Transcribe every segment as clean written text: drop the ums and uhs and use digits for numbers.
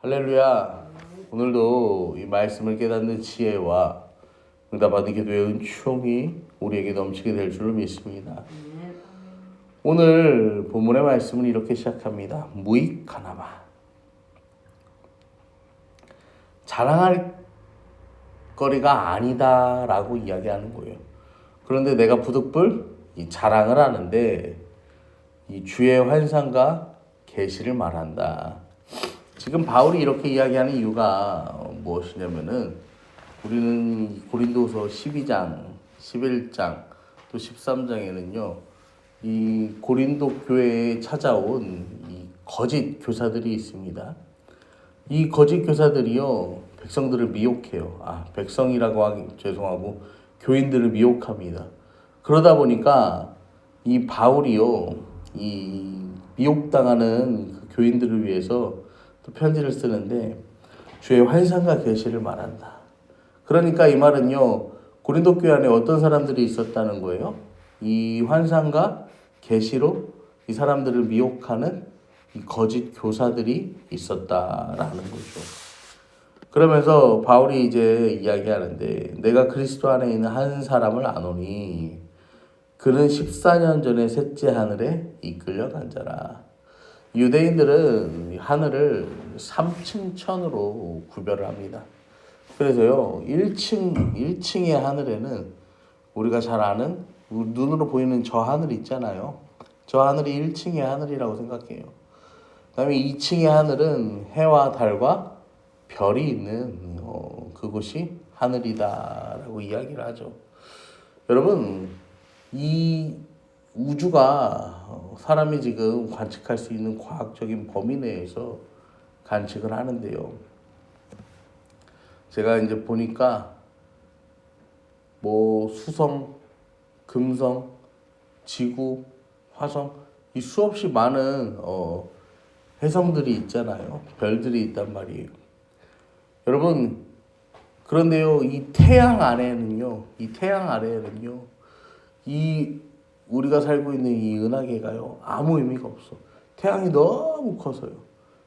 할렐루야. 오늘도 이 말씀을 깨닫는 지혜와 응답받은 기도의 은총이 우리에게 넘치게 될 줄을 믿습니다. 오늘 본문의 말씀은 이렇게 시작합니다. 무익하나마. 자랑할 거리가 아니다라고 이야기하는 거예요. 그런데 내가 부득불 이 자랑을 하는데 이 주의 환상과 계시를 말한다. 지금 바울이 이렇게 이야기하는 이유가 무엇이냐면은 우리는 고린도서 12장, 11장, 또 13장에는요. 이 고린도 교회에 찾아온 이 거짓 교사들이 있습니다. 이 거짓 교사들이요. 백성들을 미혹해요. 백성이라고 하기 죄송하고 교인들을 미혹합니다. 그러다 보니까 이 바울이요. 이 미혹당하는 그 교인들을 위해서 또 편지를 쓰는데 주의 환상과 계시를 말한다. 그러니까 이 말은요. 고린도 교회 안에 어떤 사람들이 있었다는 거예요? 이 환상과 계시로 이 사람들을 미혹하는 이 거짓 교사들이 있었다라는 거죠. 그러면서 바울이 이제 이야기하는데 내가 그리스도 안에 있는 한 사람을 아노니 그는 14년 전에 셋째 하늘에 이끌려간 자라. 유대인들은 하늘을 3층 천으로 구별을 합니다. 그래서요 1층의 하늘에는 우리가 잘 아는 눈으로 보이는 저 하늘 있잖아요. 저 하늘이 1층의 하늘이라고 생각해요. 그 다음에 2층의 하늘은 해와 달과 별이 있는 그곳이 하늘이다라고 이야기를 하죠. 여러분 이 우주가 사람이 지금 관측할 수 있는 과학적인 범위 내에서 관측을 하는데요. 제가 이제 보니까 수성, 금성, 지구, 화성 이 수없이 많은 해성들이 있잖아요. 별들이 있단 말이에요. 여러분 그런데요. 이 태양 아래에는요. 이 우리가 살고 있는 이 은하계가요. 아무 의미가 없어. 태양이 너무 커서요.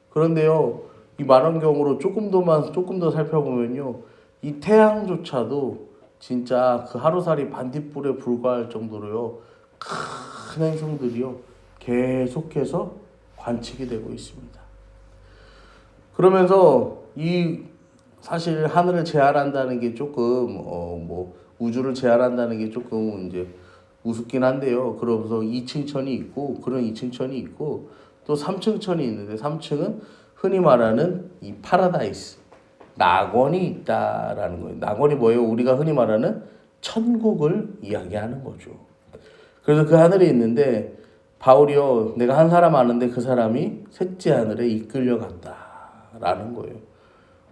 그런데요. 이 만원경으로 조금 더 살펴보면요. 이 태양조차도 진짜 그 하루살이 반딧불에 불과할 정도로요. 큰 행성들이요. 계속해서 관측이 되고 있습니다. 그러면서 이 사실 하늘을 제한한다는 게 조금 우주를 제한한다는 게 조금 이제 우습긴 한데요. 그러면서 2층 천이 있고 그런 2층 천이 있고 또 3층 천이 있는데 3층은 흔히 말하는 이 파라다이스 낙원이 있다라는 거예요. 낙원이 뭐예요? 우리가 흔히 말하는 천국을 이야기하는 거죠. 그래서 그 하늘에 있는데 바울이요. 내가 한 사람 아는데 그 사람이 셋째 하늘에 이끌려간다라는 거예요.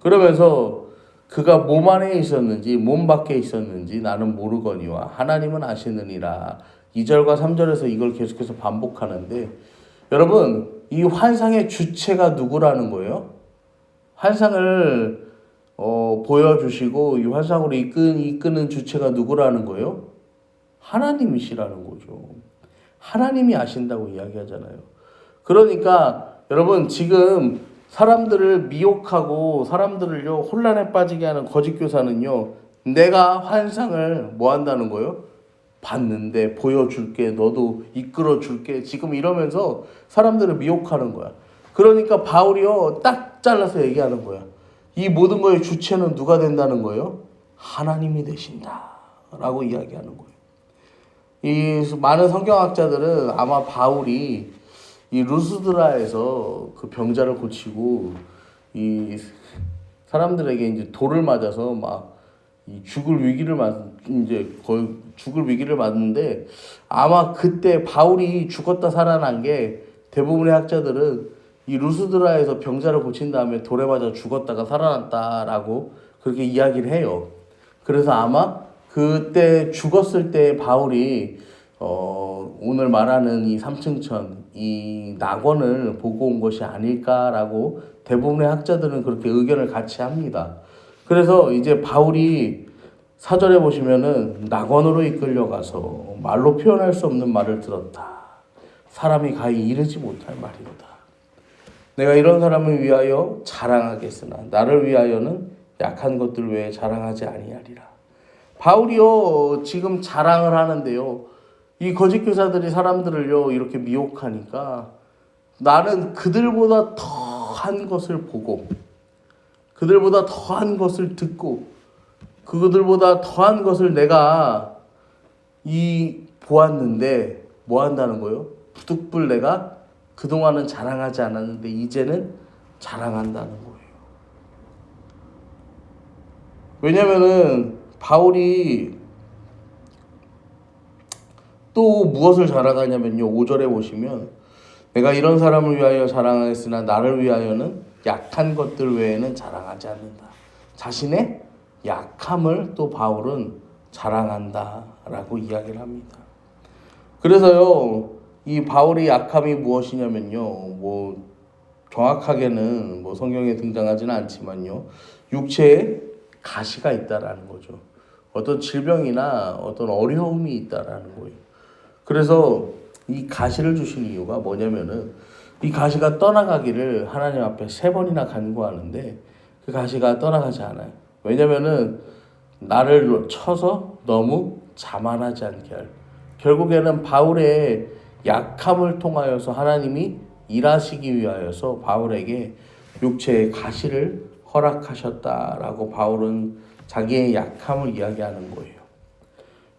그러면서 그가 몸 안에 있었는지 몸 밖에 있었는지 나는 모르거니와 하나님은 아시느니라. 2절과 3절에서 이걸 계속해서 반복하는데 여러분 이 환상의 주체가 누구라는 거예요? 환상을 보여주시고 이 환상으로 이끄는 주체가 누구라는 거예요? 하나님이시라는 거죠. 하나님이 아신다고 이야기하잖아요. 그러니까 여러분 지금 사람들을 미혹하고 사람들을요 혼란에 빠지게 하는 거짓 교사는요 내가 환상을 뭐 한다는 거예요? 봤는데 보여줄게, 너도 이끌어줄게 지금 이러면서 사람들을 미혹하는 거야. 그러니까 바울이요 딱 잘라서 얘기하는 거야. 이 모든 거의 주체는 누가 된다는 거예요? 하나님이 되신다라고 이야기하는 거예요. 이 많은 성경학자들은 아마 바울이 이 루스드라에서 그 병자를 고치고 이 사람들에게 이제 돌을 맞아서 막 이 죽을 위기를 맞는데 아마 그때 바울이 죽었다 살아난 게 대부분의 학자들은 이 루스드라에서 병자를 고친 다음에 돌에 맞아 죽었다가 살아났다라고 그렇게 이야기를 해요. 그래서 아마 그때 죽었을 때 바울이 오늘 말하는 이 3층천, 이 낙원을 보고 온 것이 아닐까라고 대부분의 학자들은 그렇게 의견을 같이 합니다. 그래서 이제 바울이 4절에 보시면은 낙원으로 이끌려가서 말로 표현할 수 없는 말을 들었다. 사람이 가히 이르지 못할 말이로다. 내가 이런 사람을 위하여 자랑하겠으나 나를 위하여는 약한 것들 외에 자랑하지 아니하리라. 바울이요 지금 자랑을 하는데요. 이 거짓 교사들이 사람들을요 이렇게 미혹하니까 나는 그들보다 더한 것을 보고 그들보다 더한 것을 듣고 그들보다 더한 것을 내가 보았는데 뭐 한다는 거예요? 부득불 내가 그동안은 자랑하지 않았는데 이제는 자랑한다는 거예요. 왜냐면은 바울이 또 무엇을 자랑하냐면요. 5절에 보시면 내가 이런 사람을 위하여 자랑하였으나 나를 위하여는 약한 것들 외에는 자랑하지 않는다. 자신의 약함을 또 바울은 자랑한다라고 이야기를 합니다. 그래서요. 이 바울의 약함이 무엇이냐면요. 뭐 정확하게는 뭐 성경에 등장하지는 않지만요. 육체에 가시가 있다라는 거죠. 어떤 질병이나 어떤 어려움이 있다라는 거예요. 그래서 이 가시를 주신 이유가 뭐냐면은 이 가시가 떠나가기를 하나님 앞에 3번이나 간구하는데 그 가시가 떠나가지 않아요. 왜냐면은 나를 쳐서 너무 자만하지 않게 할. 결국에는 바울의 약함을 통하여서 하나님이 일하시기 위하여서 바울에게 육체의 가시를 허락하셨다라고 바울은 자기의 약함을 이야기하는 거예요.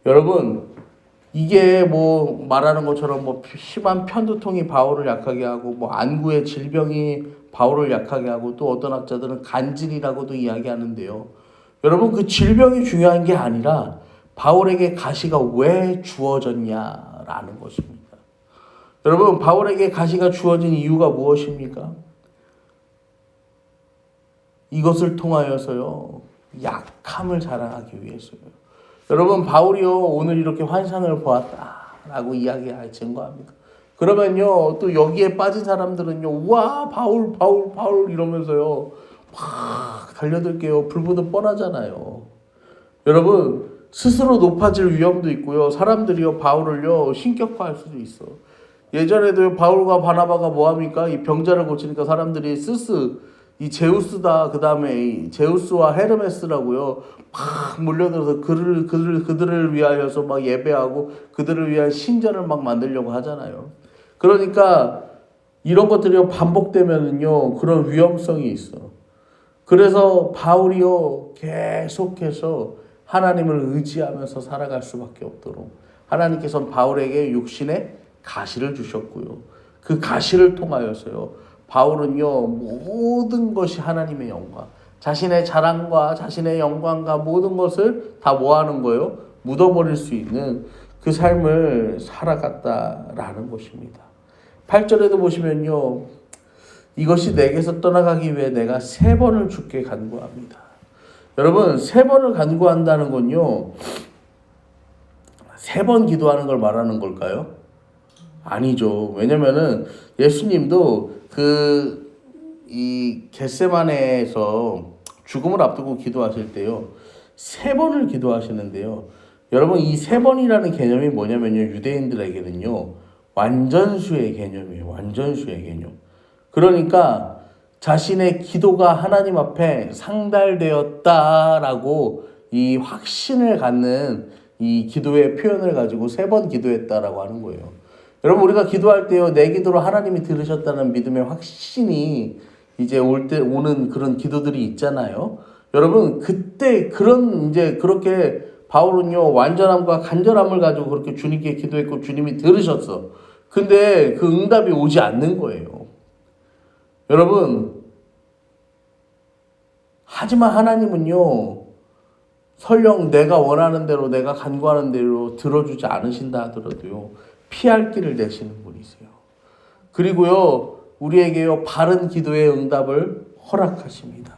여러분, 이게 뭐 말하는 것처럼 뭐 심한 편두통이 바울을 약하게 하고 뭐 안구의 질병이 바울을 약하게 하고 또 어떤 학자들은 간질이라고도 이야기하는데요. 여러분, 그 질병이 중요한 게 아니라 바울에게 가시가 왜 주어졌냐라는 것입니다. 여러분, 바울에게 가시가 주어진 이유가 무엇입니까? 이것을 통하여서요, 약함을 자랑하기 위해서요. 여러분, 바울이요, 오늘 이렇게 환상을 보았다라고 이야기할 증거합니다. 그러면요, 또 여기에 빠진 사람들은요, 와, 바울 이러면서요, 막 달려들게요. 불보듯 뻔하잖아요. 여러분, 스스로 높아질 위험도 있고요. 사람들이요, 바울을요, 신격화할 수도 있어. 예전에도 바울과 바나바가 뭐합니까? 이 병자를 고치니까 사람들이 이 제우스다. 그 다음에 제우스와 헤르메스라고요. 막 몰려들어서 그들을 위하여서 막 예배하고 그들을 위한 신전을 막 만들려고 하잖아요. 그러니까 이런 것들이 반복되면은요, 그런 위험성이 있어. 그래서 바울이요, 계속해서 하나님을 의지하면서 살아갈 수밖에 없도록 하나님께서는 바울에게 육신의 가시를 주셨고요. 그 가시를 통하여서요, 바울은요, 모든 것이 하나님의 영광, 자신의 자랑과 자신의 영광과 모든 것을 다 뭐하는 거예요? 묻어버릴 수 있는 그 삶을 살아갔다라는 것입니다. 8절에도 보시면요, 이것이 내게서 떠나가기 위해 내가 3번을 주께 간구합니다. 여러분, 3번을 간구한다는 건요, 3번 기도하는 걸 말하는 걸까요? 아니죠. 왜냐면은 예수님도 이 겟세마네에서 죽음을 앞두고 기도하실 때요, 3번을 기도하시는데요. 여러분, 이 3번이라는 개념이 뭐냐면요, 유대인들에게는요, 완전수의 개념이에요. 완전수의 개념. 그러니까 자신의 기도가 하나님 앞에 상달되었다라고 이 확신을 갖는 이 기도의 표현을 가지고 3번 기도했다라고 하는 거예요. 여러분, 우리가 기도할 때요, 내 기도로 하나님이 들으셨다는 믿음의 확신이 이제 오는 그런 기도들이 있잖아요. 여러분, 그때 그렇게 바울은요, 완전함과 간절함을 가지고 그렇게 주님께 기도했고 주님이 들으셨어. 근데 그 응답이 오지 않는 거예요. 여러분, 하지만 하나님은요, 설령 내가 원하는 대로, 내가 간구하는 대로 들어주지 않으신다 하더라도요, 피할 길을 내시는 분이세요. 그리고요, 우리에게요, 바른 기도의 응답을 허락하십니다.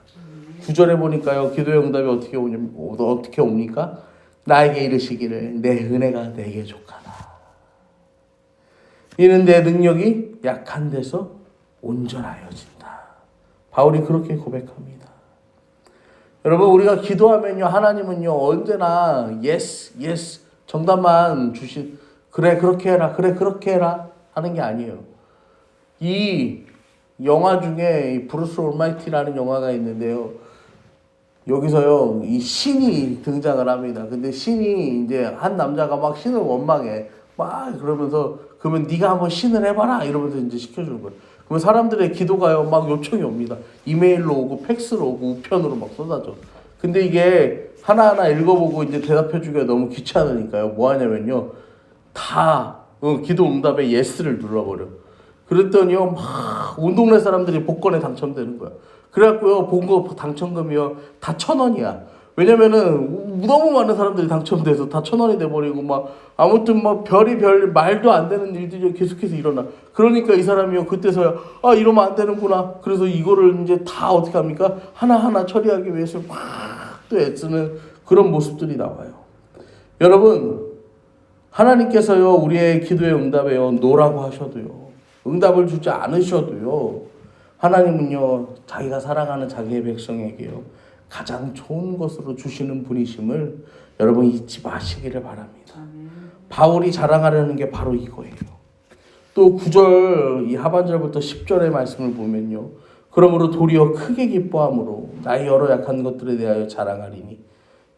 9절에 보니까요, 기도의 응답이 어떻게 옵니까? 나에게 이르시기를 내 은혜가 내게 족하다. 이는 내 능력이 약한 데서 온전하여진다. 바울이 그렇게 고백합니다. 여러분, 우리가 기도하면요, 하나님은요, 언제나 yes 정답만 그래 그렇게 해라, 그래 그렇게 해라 하는 게 아니에요. 이 영화 중에 이 브루스 올마이티라는 영화가 있는데요. 여기서요, 이 신이 등장을 합니다. 근데 신이 이제 한 남자가 막 신을 원망해. 막 그러면서, 그러면 네가 한번 신을 해봐라 이러면서 이제 시켜주는 거예요. 그러면 사람들의 기도가요, 막 요청이 옵니다. 이메일로 오고 팩스로 오고 우편으로 막 쏟아져. 근데 이게 하나하나 읽어보고 이제 대답해주기가 너무 귀찮으니까요. 뭐 하냐면요, 다 기도 응답에 예스를 눌러버려. 그랬더니요, 막 온 동네 사람들이 복권에 당첨되는 거야. 그래갖고요, 본거 당첨금이요 다 1,000원이야. 왜냐면은 너무 많은 사람들이 당첨돼서 다 1,000원이 돼버리고 막 아무튼 막 별이 말도 안 되는 일들이 계속해서 일어나. 그러니까 이 사람이요 그때서야 아 이러면 안 되는구나. 그래서 이거를 이제 다 어떻게 합니까? 하나하나 처리하기 위해서 막 또 애쓰는 그런 모습들이 나와요. 여러분, 하나님께서요 우리의 기도의 응답에요 노라고 하셔도요, 응답을 주지 않으셔도요, 하나님은요 자기가 사랑하는 자기의 백성에게요 가장 좋은 것으로 주시는 분이심을 여러분 잊지 마시기를 바랍니다. 바울이 자랑하려는 게 바로 이거예요. 또 9절 이 하반절부터 10절의 말씀을 보면요, 그러므로 도리어 크게 기뻐함으로 나의 여러 약한 것들에 대하여 자랑하리니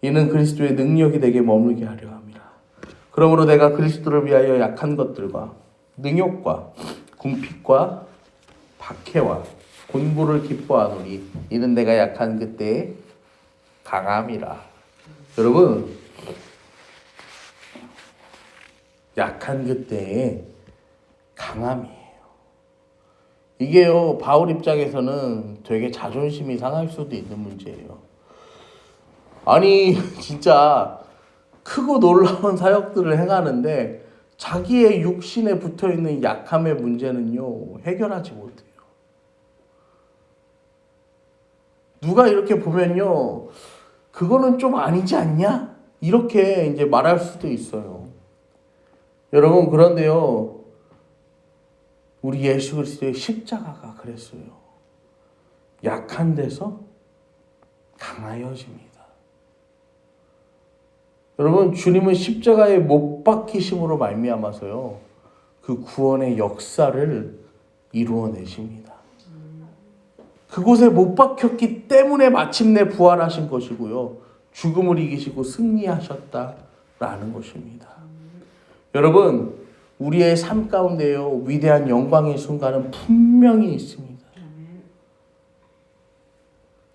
이는 그리스도의 능력이 내게 머물게 하려 함이라. 그러므로 내가 그리스도를 위하여 약한 것들과 능욕과 궁핍과 박해와 곤고를 기뻐하노니 이는 내가 약한 그때의 강함이라. 여러분, 약한 그때의 강함이에요. 이게요 바울 입장에서는 되게 자존심이 상할 수도 있는 문제예요. 아니 진짜 크고 놀라운 사역들을 행하는데 자기의 육신에 붙어있는 약함의 문제는요 해결하지 못해요. 누가 이렇게 보면요 그거는 좀 아니지 않냐? 이렇게 이제 말할 수도 있어요. 여러분, 그런데요 우리 예수 그리스도의 십자가가 그랬어요. 약한 데서 강하여집니다. 여러분, 주님은 십자가에 못 박히심으로 말미암아서요 그 구원의 역사를 이루어내십니다. 그곳에 못 박혔기 때문에 마침내 부활하신 것이고요, 죽음을 이기시고 승리하셨다라는 것입니다. 여러분, 우리의 삶 가운데요 위대한 영광의 순간은 분명히 있습니다.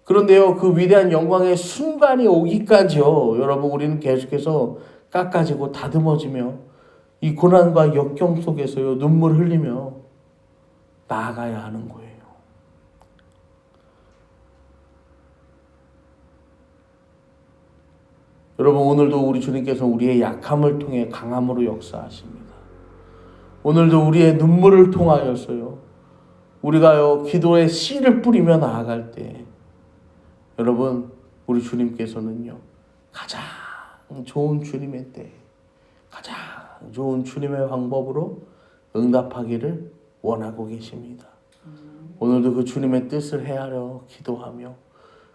그런데요 그 위대한 영광의 순간이 오기까지요 여러분, 우리는 계속해서 깎아지고 다듬어지며 이 고난과 역경 속에서요 눈물 흘리며 나아가야 하는 거예요. 여러분, 오늘도 우리 주님께서 우리의 약함을 통해 강함으로 역사하십니다. 오늘도 우리의 눈물을 통하여서요 우리가요 기도의 씨를 뿌리며 나아갈 때 여러분, 우리 주님께서는요 가장 좋은 주님의 때, 가장 좋은 주님의 방법으로 응답하기를 원하고 계십니다. 오늘도 그 주님의 뜻을 헤아려 기도하며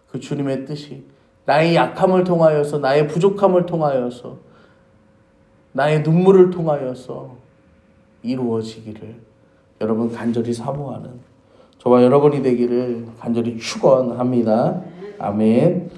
그 주님의 뜻이 나의 약함을 통하여서, 나의 부족함을 통하여서, 나의 눈물을 통하여서 이루어지기를 여러분 간절히 사모하는 저와 여러분이 되기를 간절히 축원합니다. 아멘.